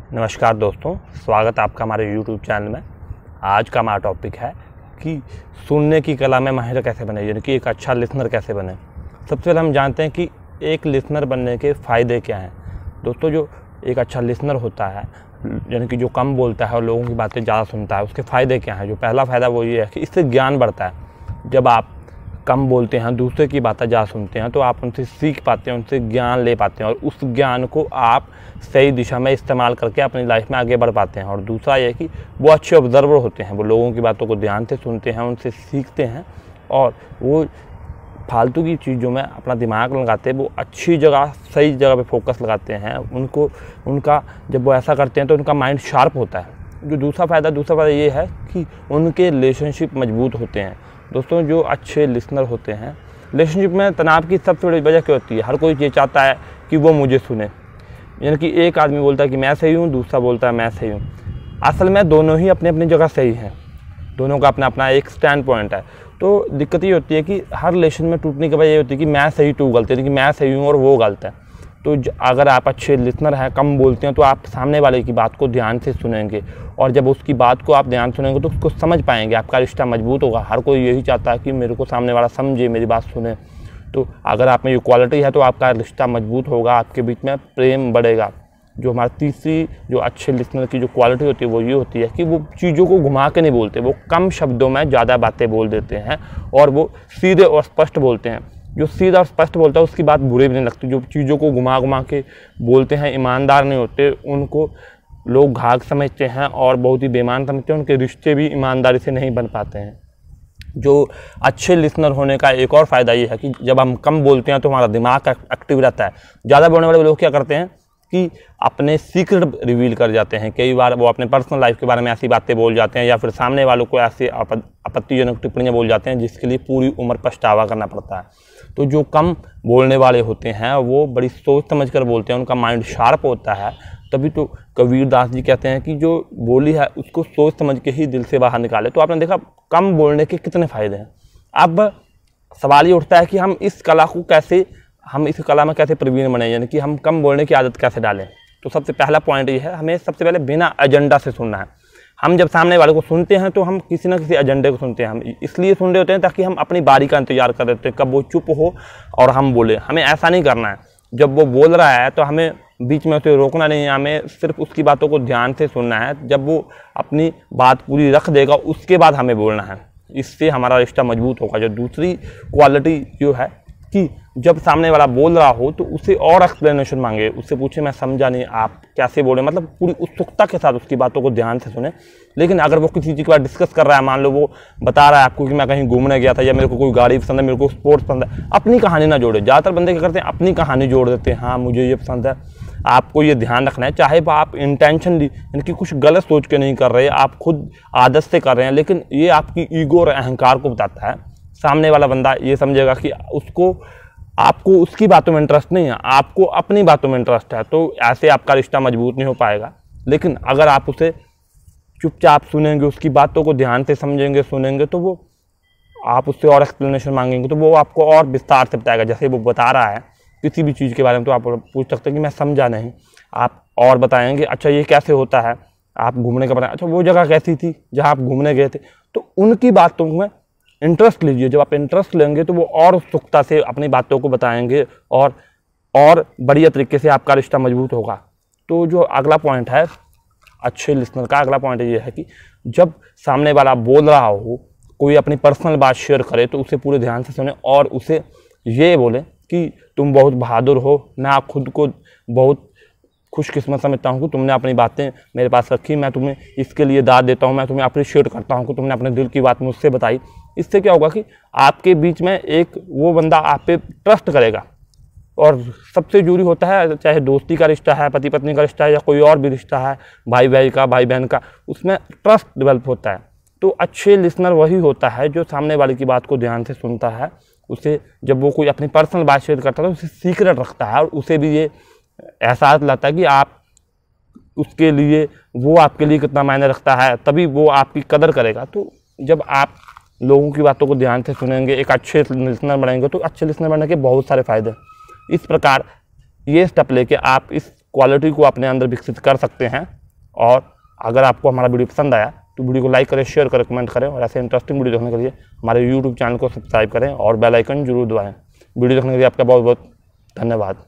नमस्कार दोस्तों, स्वागत है आपका हमारे YouTube चैनल में। आज का हमारा टॉपिक है कि सुनने की कला में माहिर कैसे बने, यानी कि एक अच्छा लिसनर कैसे बने। सबसे पहले हम जानते हैं कि एक लिसनर बनने के फ़ायदे क्या हैं। दोस्तों, जो एक अच्छा लिसनर होता है, यानी कि जो कम बोलता है और लोगों की बातें ज़्यादा सुनता है, उसके फ़ायदे क्या हैं। जो पहला फ़ायदा वो ये है कि इससे ज्ञान बढ़ता है। जब आप कम बोलते हैं, दूसरे की बातें ज़्यादा सुनते हैं, तो आप उनसे सीख पाते हैं, उनसे ज्ञान ले पाते हैं और उस ज्ञान को आप सही दिशा में इस्तेमाल करके अपनी लाइफ में आगे बढ़ पाते हैं। और दूसरा ये कि वो अच्छे ऑब्जर्वर होते हैं, वो लोगों की बातों को ध्यान से सुनते हैं, उनसे सीखते हैं और वो फालतू की चीज़ों में अपना दिमाग लगाते हैं। वो अच्छी जगह, सही जगह पे फोकस लगाते हैं। उनका जब वो ऐसा करते हैं तो उनका माइंड शार्प होता है। जो दूसरा फ़ायदा ये है कि उनके रिलेशनशिप मजबूत होते हैं। दोस्तों, जो अच्छे लिसनर होते हैं, रिलेशनशिप में तनाव की सबसे बड़ी वजह क्या होती है? हर कोई ये चाहता है कि वो मुझे सुने, यानी कि एक आदमी बोलता है कि मैं सही हूँ, दूसरा बोलता है मैं सही हूँ। असल में दोनों ही अपनी अपनी जगह सही हैं, दोनों का अपना अपना एक स्टैंड पॉइंट है। तो दिक्कत ये होती है कि हर रिलेशन में टूटने की वजह ये होती है कि मैं सही तू गलत, यानी कि मैं सही हूँ और वो गलत है। तो अगर आप अच्छे लिसनर हैं, कम बोलते हैं, तो आप सामने वाले की बात को ध्यान से सुनेंगे और जब उसकी बात को आप ध्यान सुनेंगे तो उसको समझ पाएंगे, आपका रिश्ता मजबूत होगा। हर कोई यही चाहता है कि मेरे को सामने वाला समझे, मेरी बात सुने। तो अगर आप में ये क्वालिटी है तो आपका रिश्ता मजबूत होगा, आपके बीच में प्रेम बढ़ेगा। जो हमारी तीसरी जो अच्छे लिसनर की जो क्वालिटी होती है वो ये होती है कि वो चीज़ों को घुमा के नहीं बोलते, वो कम शब्दों में ज़्यादा बातें बोल देते हैं और वो सीधे और स्पष्ट बोलते हैं। जो सीधा और स्पष्ट बोलता है उसकी बात बुरी भी नहीं लगती। जो चीज़ों को घुमा घुमा के बोलते हैं, ईमानदार नहीं होते, उनको लोग घाघ समझते हैं और बहुत ही बेईमान समझते हैं। उनके रिश्ते भी ईमानदारी से नहीं बन पाते हैं। जो अच्छे लिसनर होने का एक और फ़ायदा ये है कि जब हम कम बोलते हैं तो हमारा दिमाग एक्टिव रहता है। ज़्यादा बोलने वाले लोग क्या करते हैं कि अपने सीक्रेट रिवील कर जाते हैं। कई बार वो अपने पर्सनल लाइफ के बारे में ऐसी बातें बोल जाते हैं या फिर सामने वालों को ऐसे आपत्तिजनक टिप्पणियाँ बोल जाते हैं जिसके लिए पूरी उम्र पछतावा करना पड़ता है। तो जो कम बोलने वाले होते हैं वो बड़ी सोच समझ कर बोलते हैं, उनका माइंड शार्प होता है। तभी तो कबीर दास जी कहते हैं कि जो बोली है उसको सोच समझ के ही दिल से बाहर निकाले। तो आपने देखा कम बोलने के कितने फ़ायदे हैं। अब सवाल ये उठता है कि हम इस कला में कैसे प्रवीण बने, यानी कि हम कम बोलने की आदत कैसे डालें। तो सबसे पहला पॉइंट ये है, हमें सबसे पहले बिना एजेंडा से सुनना है। हम जब सामने वाले को सुनते हैं तो हम किसी न किसी एजेंडे को सुनते हैं। हम इसलिए सुन रहे होते हैं ताकि हम अपनी बारी का इंतजार कर रहे होते हैं, कब वो चुप हो और हम बोले। हमें ऐसा नहीं करना है। जब वो बोल रहा है तो हमें बीच में उसे रोकना नहीं है, हमें सिर्फ उसकी बातों को ध्यान से सुनना है। जब वो अपनी बात पूरी रख देगा उसके बाद हमें बोलना है। इससे हमारा रिश्ता मजबूत होगा। जो दूसरी क्वालिटी जो है कि जब सामने वाला बोल रहा हो तो उसे और एक्सप्लेनेशन मांगे, उससे पूछे मैं समझा नहीं, आप कैसे बोले, मतलब पूरी उत्सुकता के साथ उसकी बातों को ध्यान से सुने। लेकिन अगर वो किसी चीज़ के बारे डिस्कस कर रहा है, मान लो वो बता रहा है आपको कि मैं कहीं घूमने गया था या मेरे को कोई गाड़ी पसंद है, मेरे को स्पोर्ट्स पसंद है, अपनी कहानी ना जोड़े। ज़्यादातर बंदे क्या करते हैं, अपनी कहानी जोड़ देते हैं। हाँ, मुझे ये पसंद है। आपको ये ध्यान रखना है, चाहे आप इंटेंशनली, यानी कि कुछ गलत सोच के नहीं कर रहे, आप खुद आदत से कर रहे हैं, लेकिन ये आपकी ईगो और अहंकार को बताता है। सामने वाला बंदा ये समझेगा कि आपको उसकी बातों में इंटरेस्ट नहीं है, आपको अपनी बातों में इंटरेस्ट है। तो ऐसे आपका रिश्ता मजबूत नहीं हो पाएगा। लेकिन अगर आप उसे चुपचाप सुनेंगे, उसकी बातों को ध्यान से समझेंगे, सुनेंगे, तो वो आप उससे और एक्सप्लेनेशन मांगेंगे तो वो आपको और विस्तार से बताएगा। जैसे वो बता रहा है किसी भी चीज़ के बारे में तो आप पूछ सकते हैं कि मैं समझा नहीं, आप और बताएंगे अच्छा ये कैसे होता है, आप घूमने का बताएं, अच्छा वो जगह कैसी थी जहाँ आप घूमने गए थे। तो उनकी बातों में इंटरेस्ट लीजिए। जब आप इंटरेस्ट लेंगे तो वो और उत्सुकता से अपनी बातों को बताएंगे और बढ़िया तरीके से आपका रिश्ता मजबूत होगा। तो जो अगला पॉइंट है अच्छे लिसनर का, अगला पॉइंट ये है कि जब सामने वाला बोल रहा हो, कोई अपनी पर्सनल बात शेयर करे तो उसे पूरे ध्यान से सुने और उसे ये बोले कि तुम बहुत बहादुर हो, मैं खुद को बहुत खुशकिस्मत समझता हूँ कि तुमने अपनी बातें मेरे पास रखी, मैं तुम्हें इसके लिए दाद देता हूँ, मैं तुम्हें अप्रिशिएट करता हूँ कि तुमने अपने दिल की बात मुझसे बताई। इससे क्या होगा कि आपके बीच में वो बंदा आप पे ट्रस्ट करेगा। और सबसे जरूरी होता है, चाहे दोस्ती का रिश्ता है, पति पत्नी का रिश्ता है या कोई और भी रिश्ता है, भाई भाई का, भाई बहन का, उसमें ट्रस्ट डेवलप होता है। तो अच्छे लिसनर वही होता है जो सामने वाले की बात को ध्यान से सुनता है। उसे जब वो कोई अपनी पर्सनल बात शेयर करता है तो उसे सीक्रेट रखता है और उसे भी ये एहसास लाता है कि आप उसके लिए, वो आपके लिए कितना मायने रखता है, तभी वो आपकी कदर करेगा। तो जब आप लोगों की बातों को ध्यान से सुनेंगे, एक अच्छे लिसनर बनेंगे, तो अच्छे लिसनर बनने के बहुत सारे फ़ायदे। इस प्रकार ये स्टेप लेके आप इस क्वालिटी को अपने अंदर विकसित कर सकते हैं। और अगर आपको हमारा वीडियो पसंद आया तो वीडियो को लाइक करें, शेयर करें, कमेंट करें और ऐसे इंटरेस्टिंग वीडियो देखने के लिए हमारे यूट्यूब चैनल को सब्सक्राइब करें और बेल आइकन जरूर दबाएं। वीडियो देखने के लिए आपका बहुत बहुत धन्यवाद।